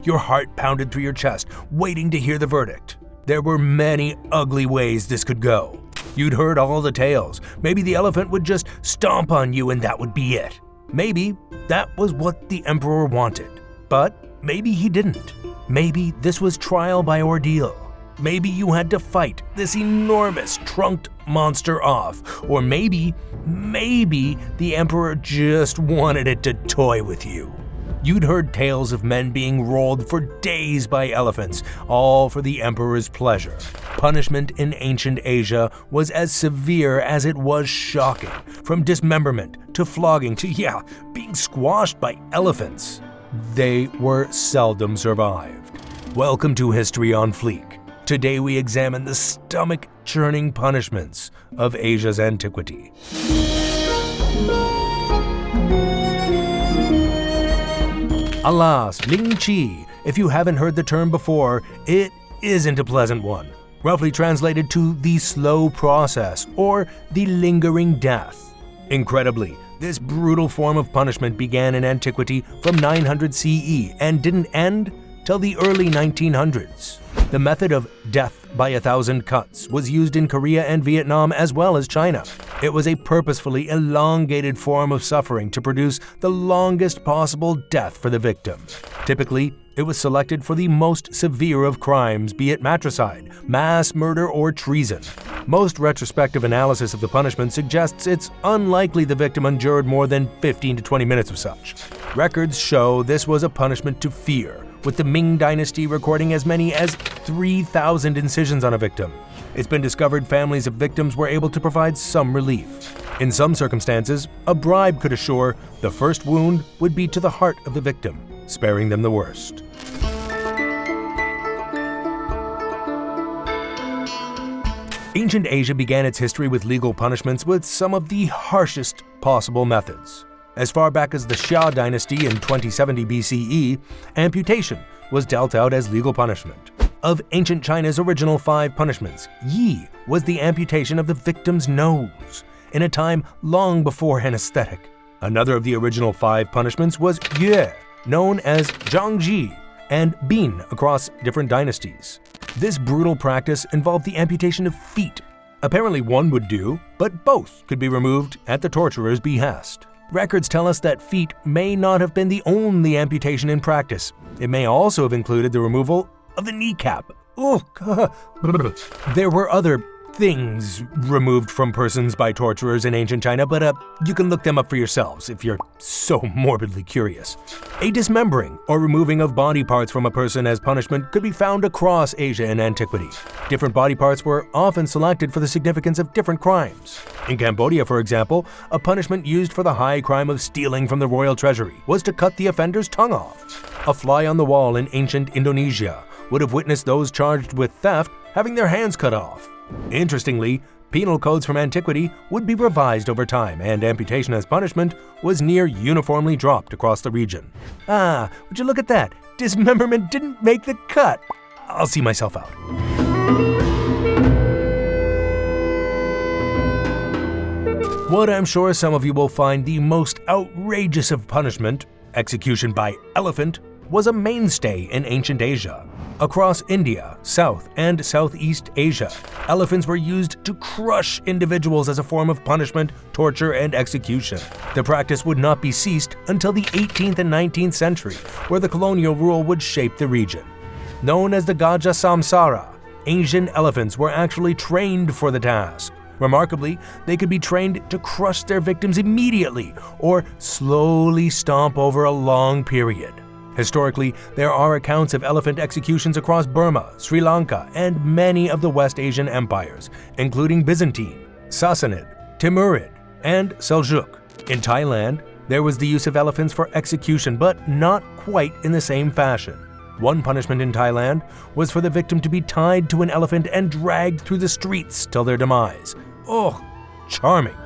Your heart pounded through your chest, waiting to hear the verdict. There were many ugly ways this could go. You'd heard all the tales. Maybe the elephant would just stomp on you and that would be it. Maybe that was what the emperor wanted. But maybe he didn't. Maybe this was trial by ordeal. Maybe you had to fight this enormous trunked monster off. Or maybe the emperor just wanted it to toy with you. You'd heard tales of men being rolled for days by elephants, all for the emperor's pleasure. Punishment in ancient Asia was as severe as it was shocking, from dismemberment to flogging to, being squashed by elephants. They were seldom survived. Welcome to History on Fleek. Today we examine the stomach-churning punishments of Asia's antiquity. Alas, Ling Chi, if you haven't heard the term before, it isn't a pleasant one. Roughly translated to the slow process or the lingering death. Incredibly, this brutal form of punishment began in antiquity from 900 CE and didn't end till the early 1900s. The method of death by 1,000 cuts was used in Korea and Vietnam as well as China. It was a purposefully elongated form of suffering to produce the longest possible death for the victim. Typically, it was selected for the most severe of crimes, be it matricide, mass murder, or treason. Most retrospective analysis of the punishment suggests it's unlikely the victim endured more than 15 to 20 minutes of such. Records show this was a punishment to fear, with the Ming Dynasty recording as many as 3,000 incisions on a victim. It's been discovered families of victims were able to provide some relief. In some circumstances, a bribe could assure the first wound would be to the heart of the victim, sparing them the worst. Ancient Asia began its history with legal punishments with some of the harshest possible methods. As far back as the Xia dynasty in 2070 BCE, amputation was dealt out as legal punishment. Of ancient China's original 5 punishments, Yi was the amputation of the victim's nose, in a time long before anesthetic. Another of the original 5 punishments was Yue, known as Zhangji, and Bin across different dynasties. This brutal practice involved the amputation of feet. Apparently one would do, but both could be removed at the torturer's behest. Records tell us that feet may not have been the only amputation in practice. It may also have included the removal of the kneecap. There were other things removed from persons by torturers in ancient China, but you can look them up for yourselves if you're so morbidly curious. A dismembering or removing of body parts from a person as punishment could be found across Asia in antiquity. Different body parts were often selected for the significance of different crimes. In Cambodia, for example, a punishment used for the high crime of stealing from the royal treasury was to cut the offender's tongue off. A fly on the wall in ancient Indonesia would have witnessed those charged with theft having their hands cut off. Interestingly, penal codes from antiquity would be revised over time, and amputation as punishment was near uniformly dropped across the region. Would you look at that? Dismemberment didn't make the cut. I'll see myself out. What I'm sure some of you will find the most outrageous of punishment, execution by elephant, was a mainstay in ancient Asia. Across India, South and Southeast Asia, elephants were used to crush individuals as a form of punishment, torture, and execution. The practice would not be ceased until the 18th and 19th century, where the colonial rule would shape the region. Known as the Gajah Samsara, Asian elephants were actually trained for the task. Remarkably, they could be trained to crush their victims immediately or slowly stomp over a long period. Historically, there are accounts of elephant executions across Burma, Sri Lanka, and many of the West Asian empires, including Byzantine, Sassanid, Timurid, and Seljuk. In Thailand, there was the use of elephants for execution, but not quite in the same fashion. One punishment in Thailand was for the victim to be tied to an elephant and dragged through the streets till their demise. Oh, charming.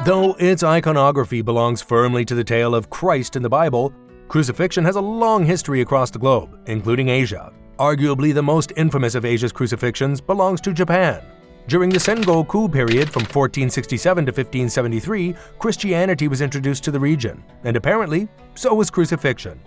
Though its iconography belongs firmly to the tale of Christ in the Bible, crucifixion has a long history across the globe, including Asia. Arguably the most infamous of Asia's crucifixions belongs to Japan. During the Sengoku period from 1467 to 1573, Christianity was introduced to the region, and apparently, so was crucifixion.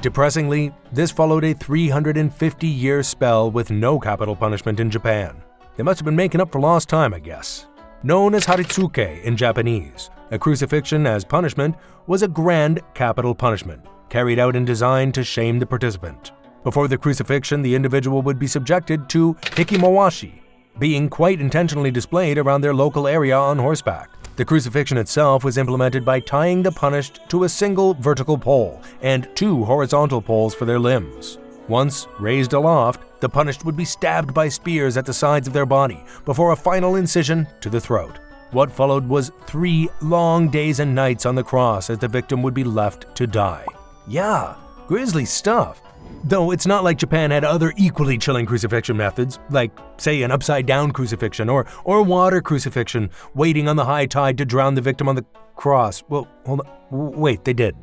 Depressingly, this followed a 350-year spell with no capital punishment in Japan. They must have been making up for lost time, I guess. Known as haritsuke in Japanese, a crucifixion as punishment was a grand capital punishment, carried out and designed to shame the participant. Before the crucifixion, the individual would be subjected to hikimowashi, being quite intentionally displayed around their local area on horseback. The crucifixion itself was implemented by tying the punished to a single vertical pole and 2 horizontal poles for their limbs. Once raised aloft, the punished would be stabbed by spears at the sides of their body before a final incision to the throat. What followed was 3 long days and nights on the cross as the victim would be left to die. Yeah, grisly stuff. Though it's not like Japan had other equally chilling crucifixion methods, like, say, an upside-down crucifixion or water crucifixion, waiting on the high tide to drown the victim on the cross. Well, hold on. Wait, they did.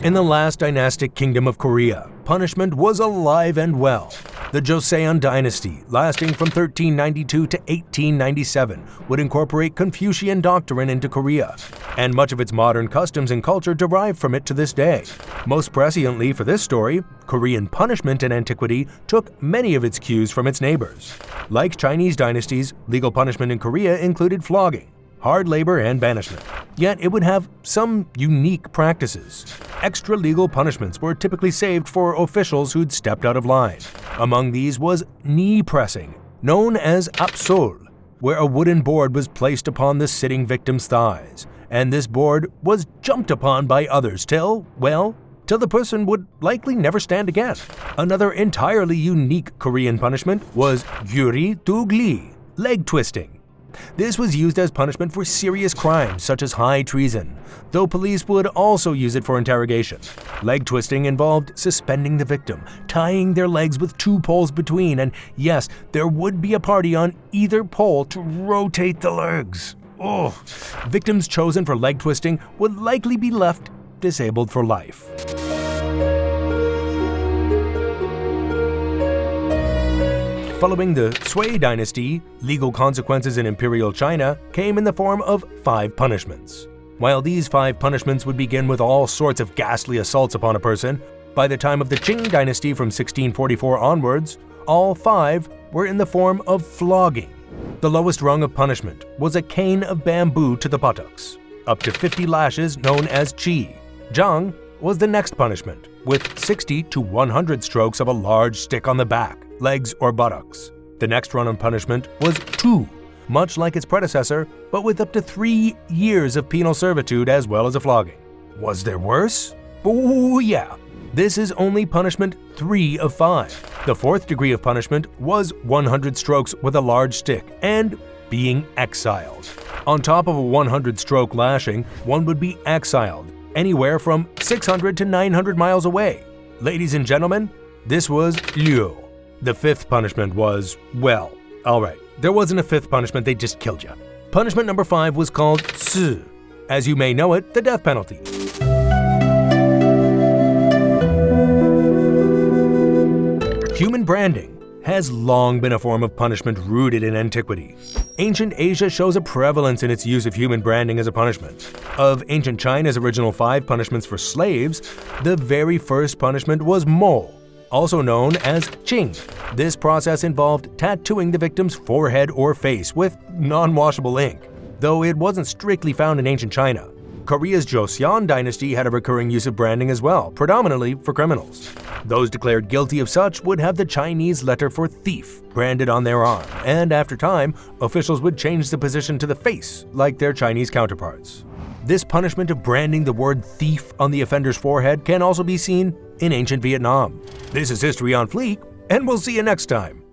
In the last dynastic kingdom of Korea, punishment was alive and well. The Joseon dynasty, lasting from 1392 to 1897, would incorporate Confucian doctrine into Korea, and much of its modern customs and culture derive from it to this day. Most presciently for this story, Korean punishment in antiquity took many of its cues from its neighbors. Like Chinese dynasties, legal punishment in Korea included flogging, hard labor, and banishment. Yet it would have some unique practices. Extra-legal punishments were typically saved for officials who'd stepped out of line. Among these was knee pressing, known as apsol, where a wooden board was placed upon the sitting victim's thighs, and this board was jumped upon by others till the person would likely never stand again. Another entirely unique Korean punishment was gyuri tugli, leg twisting. This was used as punishment for serious crimes such as high treason, though police would also use it for interrogation. Leg twisting involved suspending the victim, tying their legs with 2 poles between, and yes, there would be a party on either pole to rotate the legs. Victims chosen for leg twisting would likely be left disabled for life. Following the Sui dynasty, legal consequences in Imperial China came in the form of 5 punishments. While these 5 punishments would begin with all sorts of ghastly assaults upon a person, by the time of the Qing dynasty from 1644 onwards, all 5 were in the form of flogging. The lowest rung of punishment was a cane of bamboo to the buttocks, up to 50 lashes known as chi. Zhang was the next punishment, with 60 to 100 strokes of a large stick on the back, legs, or buttocks. The next run of punishment was 2, much like its predecessor, but with up to 3 years of penal servitude as well as a flogging. Was there worse? Oh yeah. This is only punishment 3 of 5. The 4th degree of punishment was 100 strokes with a large stick and being exiled. On top of a 100-stroke lashing, one would be exiled anywhere from 600 to 900 miles away. Ladies and gentlemen, this was liu. The 5th punishment was, well, alright, there wasn't a 5th punishment, they just killed you. Punishment number 5 was called si. As you may know it, the death penalty. Human branding has long been a form of punishment rooted in antiquity. Ancient Asia shows a prevalence in its use of human branding as a punishment. Of ancient China's original 5 punishments for slaves, the very first punishment was mo, also known as qing. This process involved tattooing the victim's forehead or face with non-washable ink, though it wasn't strictly found in ancient China. Korea's Joseon dynasty had a recurring use of branding as well, predominantly for criminals. Those declared guilty of such would have the Chinese letter for thief branded on their arm, and after time, officials would change the position to the face, like their Chinese counterparts. This punishment of branding the word thief on the offender's forehead can also be seen in ancient Vietnam. This is History on Fleek, and we'll see you next time.